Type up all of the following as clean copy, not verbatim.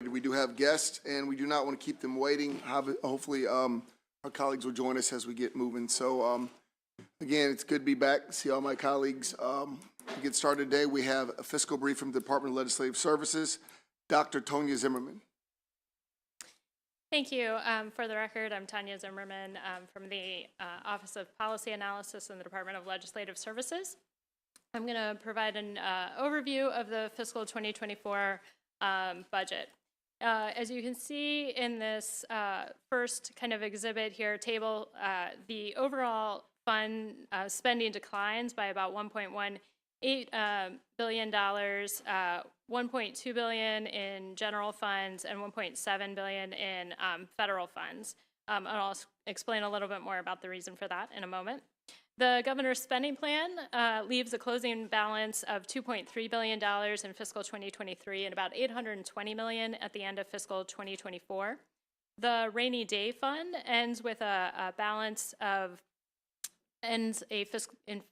We do have guests, and we do not want to keep them waiting. Hopefully, our colleagues will join us as we get moving. So, again, it's good to be back, see all my colleagues. To get started today, we have a fiscal brief from the Department of Legislative Services. Dr. Tonya Zimmerman. Thank you. For the record, I'm Tanya Zimmerman from the Office of Policy Analysis in the Department of Legislative Services. I'm going to provide an overview of the fiscal 2024 budget. As you can see in this first kind of exhibit here, table, the overall fund spending declines by about $1.18 billion, $1.2 billion in general funds, and $1.7 billion in federal funds. And I'll explain a little bit more about the reason for that in a moment. The governor's spending plan leaves a closing balance of $2.3 billion in fiscal 2023 and about $820 million at the end of fiscal 2024. The rainy day fund ends with a balance of in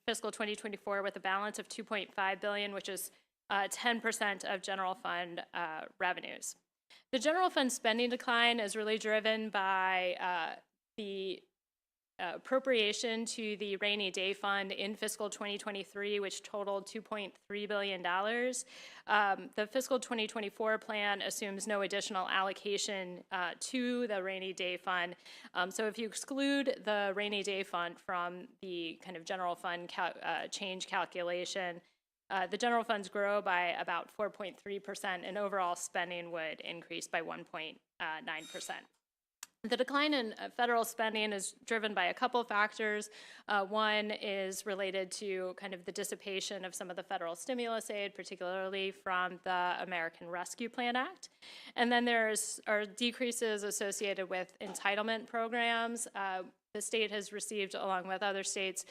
fiscal 2024 with a balance of $2.5 billion, which is 10% of general fund revenues. The general fund spending decline is really driven by the appropriation to the rainy day fund in fiscal 2023, which totaled $2.3 billion. The fiscal 2024 plan assumes no additional allocation to the rainy day fund. So if you exclude the rainy day fund from the kind of general fund change calculation, the general funds grow by about 4.3%, and overall spending would increase by 1.9%. The decline in federal spending is driven by a couple of factors. One is related to kind of the dissipation of some of the federal stimulus aid, particularly from the American Rescue Plan Act. And then are decreases associated with entitlement programs. The state has received, along with other states,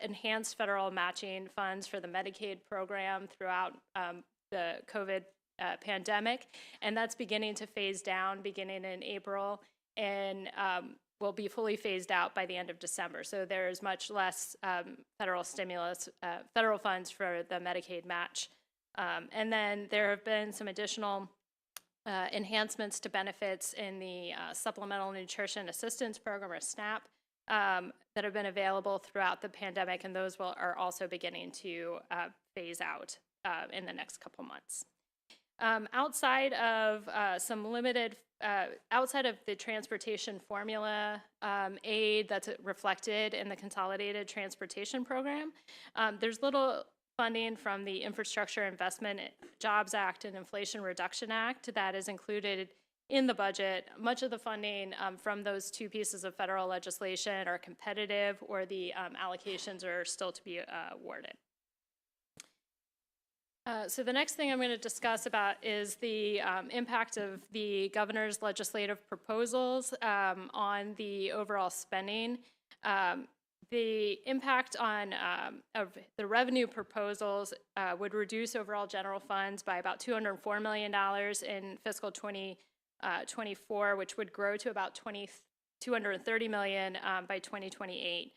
enhanced federal matching funds for the Medicaid program throughout the COVID pandemic, and that's beginning to phase down beginning in April, and will be fully phased out by the end of December. So there is much less federal stimulus, federal funds for the Medicaid match. And then there have been some additional enhancements to benefits in the Supplemental Nutrition Assistance Program, or SNAP, that have been available throughout the pandemic, and those are also beginning to phase out in the next couple months. Outside of some limited, outside of the transportation formula aid that's reflected in the Consolidated Transportation Program, there's little funding from the Infrastructure Investment Jobs Act and Inflation Reduction Act that is included in the budget. Much of the funding from those two pieces of federal legislation are competitive, or the allocations are still to be awarded. So the next thing I'm going to discuss about is the impact of the governor's legislative proposals on the overall spending. The impact on of the revenue proposals would reduce overall general funds by about $204 million in fiscal 2024, which would grow to about $230 million by 2028.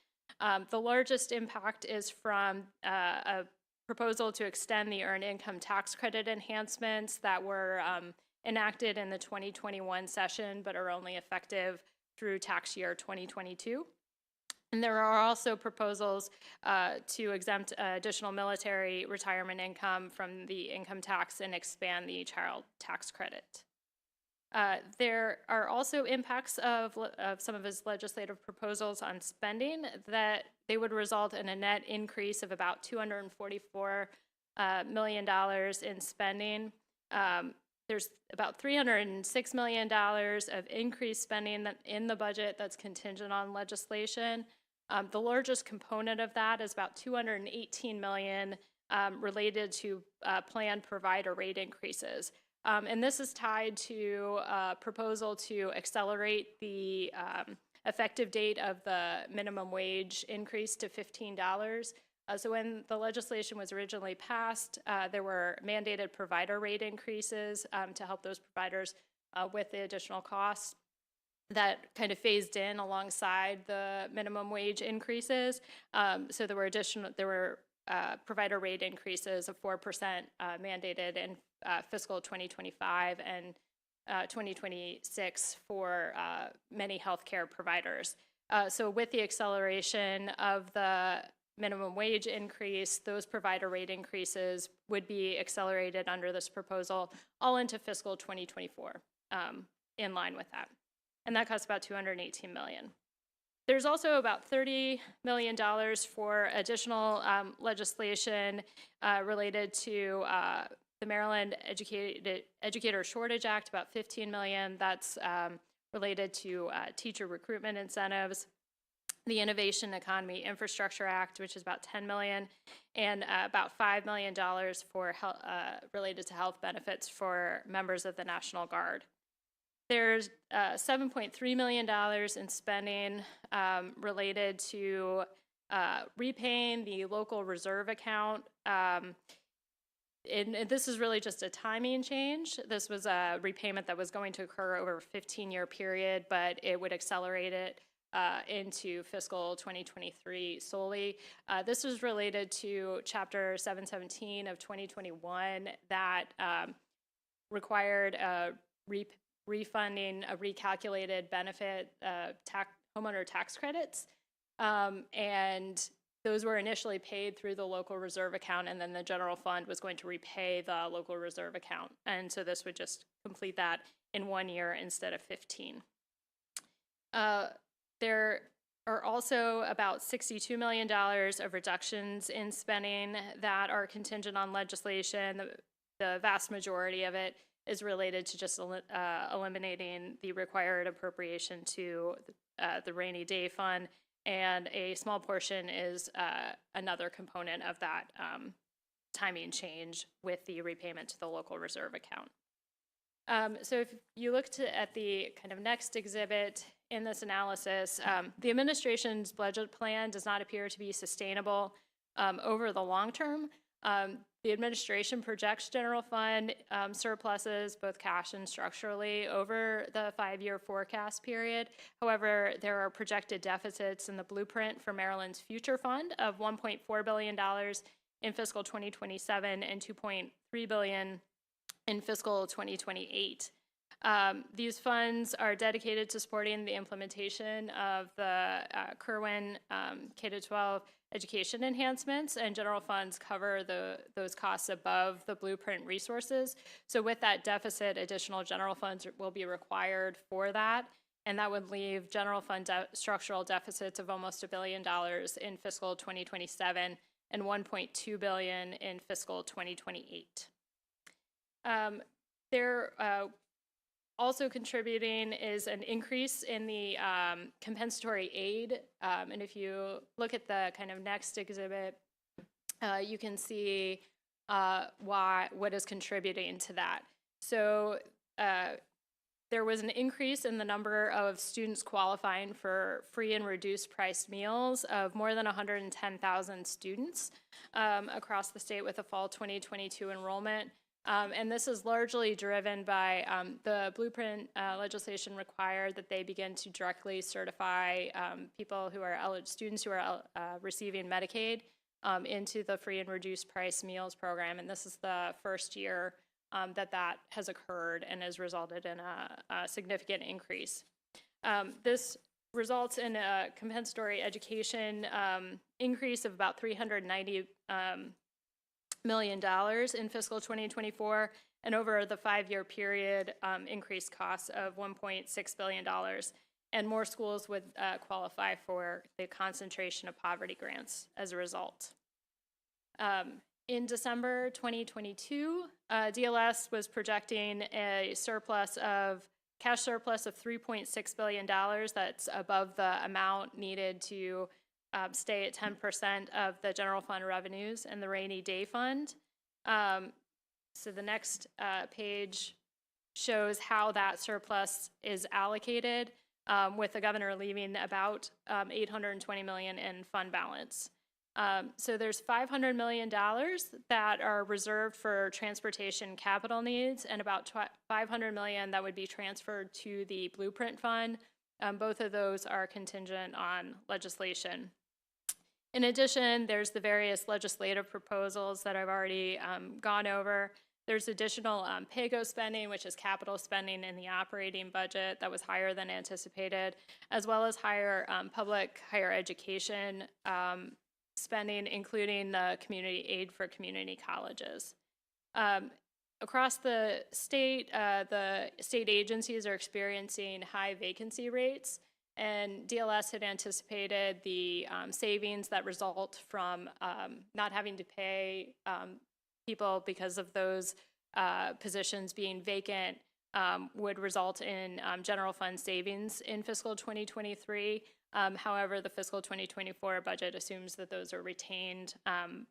The largest impact is from a proposal to extend the earned income tax credit enhancements that were enacted in the 2021 session, but are only effective through tax year 2022. And there are also proposals to exempt additional military retirement income from the income tax and expand the child tax credit. There are also impacts of some of his legislative proposals on spending that they would result in a net increase of about $244 million in spending. There's about $306 million of increased spending in the budget that's contingent on legislation. The largest component of that is about $218 million related to planned provider rate increases. And this is tied to a proposal to accelerate the effective date of the minimum wage increase to $15. So when the legislation was originally passed, there were mandated provider rate increases to help those providers with the additional costs that kind of phased in alongside the minimum wage increases. So there were provider rate increases of 4% mandated in fiscal 2025 and 2026 for many healthcare providers. So with the acceleration of the minimum wage increase, those provider rate increases would be accelerated under this proposal all into fiscal 2024, in line with that. And that costs about $218 million. There's also about $30 million for additional legislation related to the Maryland Educator Shortage Act, about $15 million. That's related to teacher recruitment incentives. The Innovation Economy Infrastructure Act, which is about $10 million, and about $5 million for related to health benefits for members of the National Guard. There's $7.3 million in spending related to repaying the local reserve account. And this is really just a timing change. This was a repayment that was going to occur over a 15-year period, but it would accelerate it into fiscal 2023 solely. This was related to Chapter 717 of 2021 that required refunding a recalculated benefit homeowner tax credits. And those were initially paid through the local reserve account, and then the general fund was going to repay the local reserve account. And so this would just complete that in 1 year instead of 15. There are also about $62 million of reductions in spending that are contingent on legislation. The vast majority of it is related to just eliminating the required appropriation to the rainy day fund, and a small portion is another component of that timing change with the repayment to the local reserve account. So if you look at the kind of next exhibit in this analysis, the administration's budget plan does not appear to be sustainable over the long term. The administration projects general fund surpluses, both cash and structurally, over the 5-year forecast period. However, there are projected deficits in the blueprint for Maryland's future fund of $1.4 billion in fiscal 2027 and $2.3 billion in fiscal 2028. These funds are dedicated to supporting the implementation of the Kerwin K-12 education enhancements, and general funds cover those costs above the blueprint resources. So with that deficit, additional general funds will be required for that, and that would leave general fund structural deficits of almost $1 billion in fiscal 2027 and $1.2 billion in fiscal 2028. Also contributing is an increase in the compensatory aid. And if you look at the kind of next exhibit, you can see what is contributing to that. So there was an increase in the number of students qualifying for free and reduced priced meals of more than 110,000 students across the state with a fall 2022 enrollment. And this is largely driven by the blueprint legislation required that they begin to directly certify people who are students who are receiving Medicaid into the free and reduced price meals program. And this is the first year that has occurred and has resulted in a significant increase. This results in a compensatory education increase of about $390 million in fiscal 2024, and over the 5-year period, increased costs of $1.6 billion. And more schools would qualify for the concentration of poverty grants as a result. In December 2022, DLS was projecting a cash surplus of $3.6 billion. That's above the amount needed to stay at 10% of the general fund revenues and the rainy day fund. So the next page shows how that surplus is allocated, with the governor leaving about $820 million in fund balance. So there's $500 million that are reserved for transportation capital needs, and about $500 million that would be transferred to the Blueprint Fund. Both of those are contingent on legislation. In addition, there's the various legislative proposals that I've already gone over. There's additional PAYGO spending, which is capital spending in the operating budget that was higher than anticipated, as well as higher public higher education spending, including the community aid for community colleges. Across the state agencies are experiencing high vacancy rates, and DLS had anticipated the savings that result from not having to pay people because of those positions being vacant would result in general fund savings in fiscal 2023. However, the fiscal 2024 budget assumes that those are retained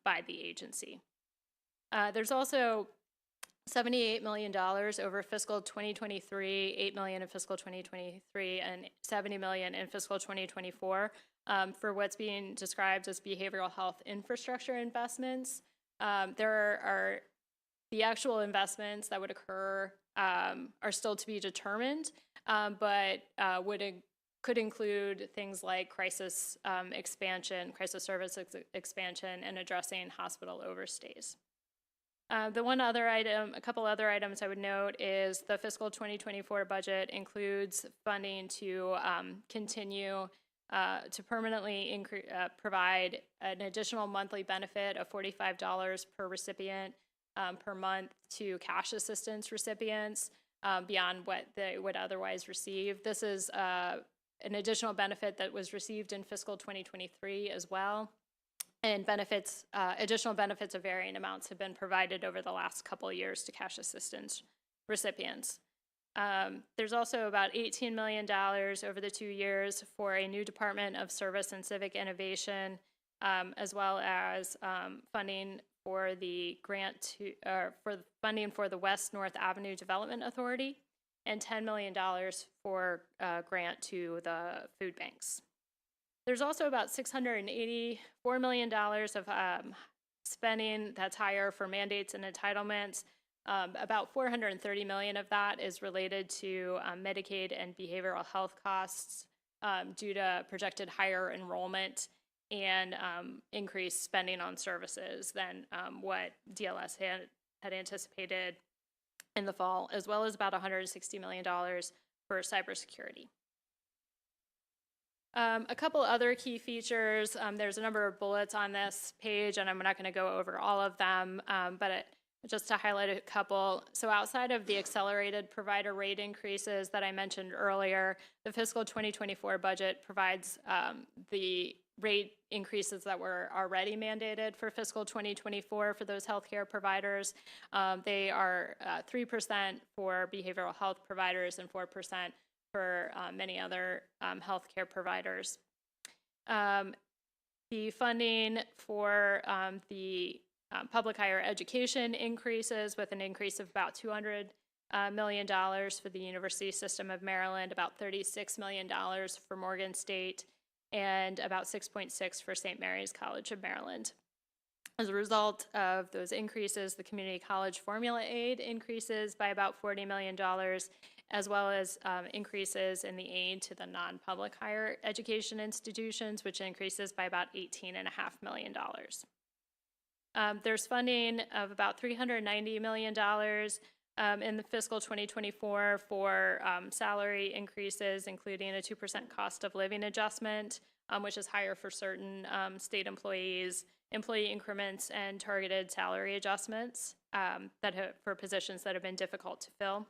by the agency. There's also $78 million over fiscal 2023, $8 million in fiscal 2023, and $70 million in fiscal 2024 for what's being described as behavioral health infrastructure investments. There are the actual investments that would occur are still to be determined, but could include things like crisis service expansion, and addressing hospital overstays. A couple other items I would note is the fiscal 2024 budget includes funding to continue to permanently provide an additional monthly benefit of $45 per recipient per month to cash assistance recipients beyond what they would otherwise receive. This is an additional benefit that was received in fiscal 2023 as well. And additional benefits of varying amounts have been provided over the last couple of years to cash assistance recipients. There's also about $18 million over the 2 years for a new Department of Service and Civic Innovation, as well as funding for the funding for the West North Avenue Development Authority, and $10 million for a grant to the food banks. There's also about $684 million of spending that's higher for mandates and entitlements. About $430 million of that is related to Medicaid and behavioral health costs due to projected higher enrollment and increased spending on services than what DLS had anticipated in the fall, as well as about $160 million for cybersecurity. A couple other key features, there's a number of bullets on this page, and I'm not going to go over all of them, but just to highlight a couple. So outside of the accelerated provider rate increases that I mentioned earlier, the fiscal 2024 budget provides the rate increases that were already mandated for fiscal 2024 for those healthcare providers. They are 3% for behavioral health providers and 4% for many other healthcare providers. The funding for the public higher education increases with an increase of about $200 million for the University System of Maryland, about $36 million for Morgan State, and about 6.6 for St. Mary's College of Maryland. As a result of those increases, the community college formula aid increases by about $40 million, as well as increases in the aid to the non-public higher education institutions, which increases by about $18.5 million. There's funding of about $390 million in the fiscal 2024 for salary increases, including a 2% cost of living adjustment, which is higher for certain state employees, employee increments, and targeted salary adjustments for positions that have been difficult to fill.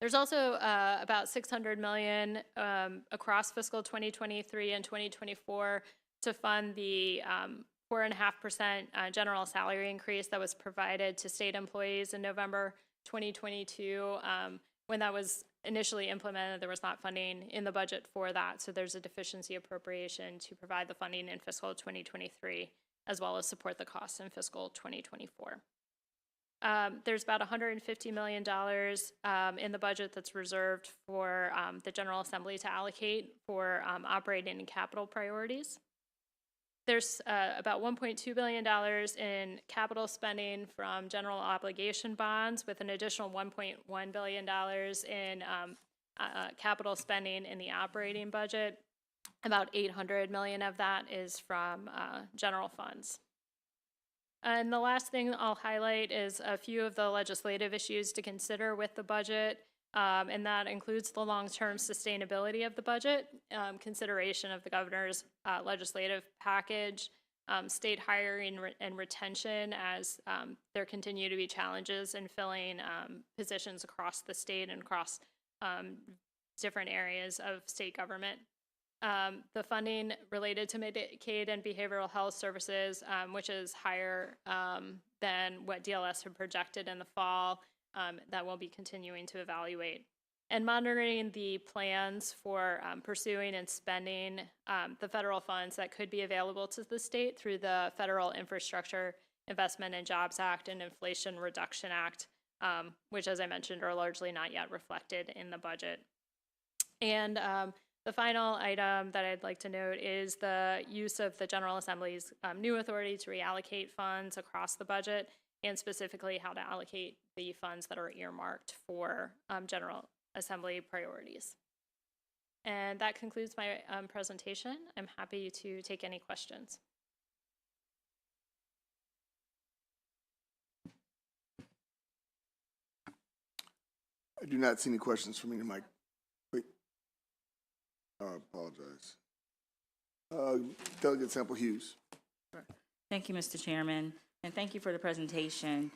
There's also about $600 million across fiscal 2023 and 2024 to fund the 4.5% general salary increase that was provided to state employees in November 2022. When that was initially implemented, there was not funding in the budget for that, so there's a deficiency appropriation to provide the funding in fiscal 2023, as well as support the costs in fiscal 2024. There's about $150 million in the budget that's reserved for the General Assembly to allocate for operating and capital priorities. There's about $1.2 billion in capital spending from general obligation bonds, with an additional $1.1 billion in capital spending in the operating budget. About $800 million of that is from general funds. And the last thing I'll highlight is a few of the legislative issues to consider with the budget, and that includes the long-term sustainability of the budget, consideration of the governor's legislative package, state hiring and retention as there continue to be challenges in filling positions across the state and across different areas of state government. The funding related to Medicaid and behavioral health services, which is higher than what DLS had projected in the fall, that we'll be continuing to evaluate. And monitoring the plans for pursuing and spending the federal funds that could be available to the state through the Federal Infrastructure Investment and Jobs Act and Inflation Reduction Act, which, as I mentioned, are largely not yet reflected in the budget. And the final item that I'd like to note is the use of the General Assembly's new authority to reallocate funds across the budget, and specifically how to allocate the funds that are earmarked for General Assembly priorities. And that concludes my presentation. I'm happy to take any questions. I do not see any questions from any of my. Wait. I apologize. Delegate Sample Hughes. Thank you, Mr. Chairman, and thank you for the presentation.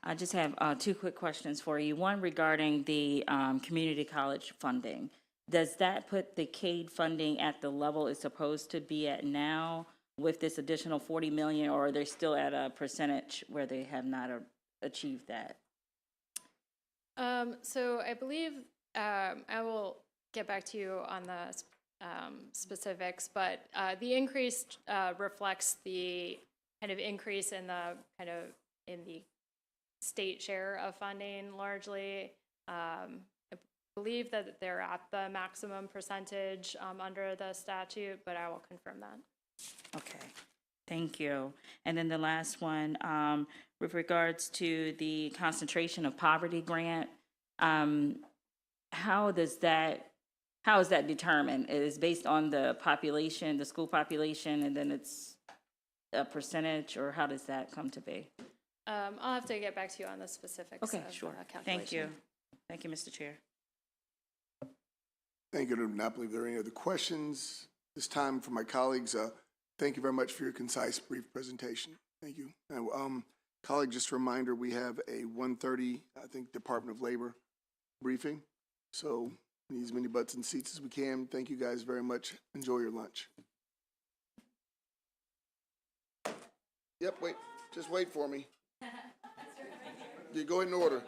I just have two quick questions for you. One regarding the community college funding. Does that put the CADE funding at the level it's supposed to be at now with this additional $40 million, or are they still at a percentage where they have not achieved that? So I believe I will get back to you on the specifics, but the increase reflects the kind of increase in the state share of funding largely. I believe that they're at the maximum percentage under the statute, but I will confirm that. Okay, thank you. And then the last one, with regards to the concentration of poverty grant, how is that determined? It is based on the population, the school population, and then it's a percentage, or how does that come to be? I'll have to get back to you on the specifics. Okay, of sure. calculation. Thank you. Thank you, Mr. Chair. Thank you. I do not believe there are any other questions this time from my colleagues. Thank you very much for your concise, brief presentation. Thank you. And, colleague, just a reminder, we have a 1:30, I think, Department of Labor briefing. So we need as many butts and seats as we can. Thank you guys very much. Enjoy your lunch. Yep, wait. Just wait for me. You go in order.